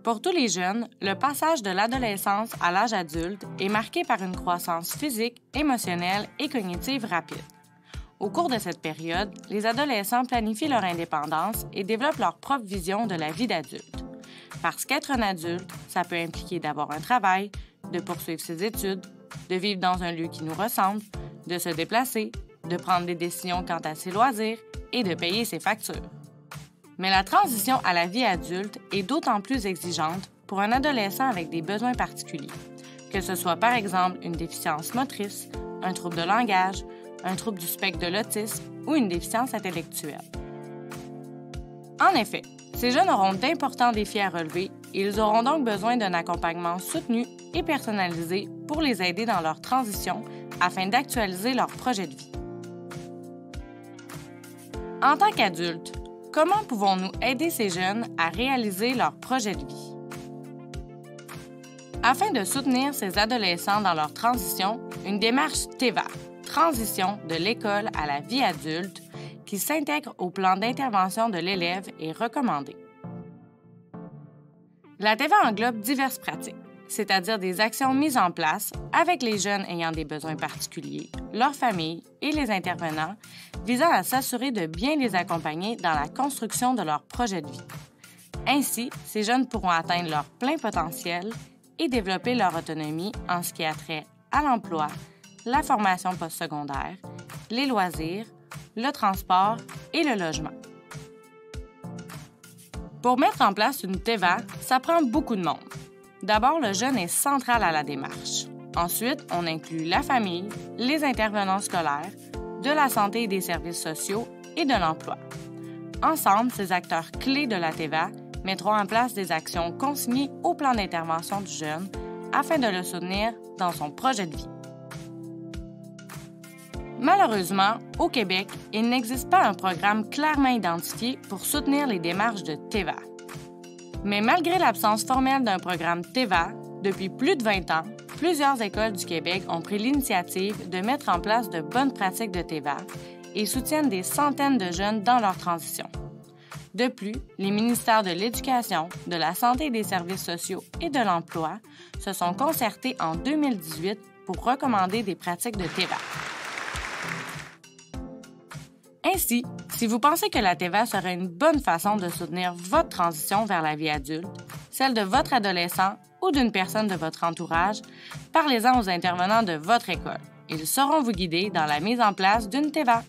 Pour tous les jeunes, le passage de l'adolescence à l'âge adulte est marqué par une croissance physique, émotionnelle et cognitive rapide. Au cours de cette période, les adolescents planifient leur indépendance et développent leur propre vision de la vie d'adulte. Parce qu'être un adulte, ça peut impliquer d'avoir un travail, de poursuivre ses études, de vivre dans un lieu qui nous ressemble, de se déplacer, de prendre des décisions quant à ses loisirs et de payer ses factures. Mais la transition à la vie adulte est d'autant plus exigeante pour un adolescent avec des besoins particuliers, que ce soit par exemple une déficience motrice, un trouble de langage, un trouble du spectre de l'autisme ou une déficience intellectuelle. En effet, ces jeunes auront d'importants défis à relever et ils auront donc besoin d'un accompagnement soutenu et personnalisé pour les aider dans leur transition afin d'actualiser leur projet de vie. En tant qu'adultes, comment pouvons-nous aider ces jeunes à réaliser leur projet de vie? Afin de soutenir ces adolescents dans leur transition, une démarche TEVA, Transition de l'école à la vie adulte, qui s'intègre au plan d'intervention de l'élève est recommandée. La TEVA englobe diverses pratiques, c'est-à-dire des actions mises en place avec les jeunes ayant des besoins particuliers, leurs familles et les intervenants, visant à s'assurer de bien les accompagner dans la construction de leur projet de vie. Ainsi, ces jeunes pourront atteindre leur plein potentiel et développer leur autonomie en ce qui a trait à l'emploi, la formation postsecondaire, les loisirs, le transport et le logement. Pour mettre en place une TEVA, ça prend beaucoup de monde. D'abord, le jeune est central à la démarche. Ensuite, on inclut la famille, les intervenants scolaires, de la santé et des services sociaux et de l'emploi. Ensemble, ces acteurs clés de la TEVA mettront en place des actions consignées au plan d'intervention du jeune afin de le soutenir dans son projet de vie. Malheureusement, au Québec, il n'existe pas un programme clairement identifié pour soutenir les démarches de TEVA. Mais malgré l'absence formelle d'un programme TEVA, depuis plus de 20 ans, plusieurs écoles du Québec ont pris l'initiative de mettre en place de bonnes pratiques de TEVA et soutiennent des centaines de jeunes dans leur transition. De plus, les ministères de l'Éducation, de la Santé et des Services sociaux et de l'Emploi se sont concertés en 2018 pour recommander des pratiques de TEVA. Ainsi, si vous pensez que la TEVA serait une bonne façon de soutenir votre transition vers la vie adulte, celle de votre adolescent ou d'une personne de votre entourage, parlez-en aux intervenants de votre école. Ils sauront vous guider dans la mise en place d'une TEVA.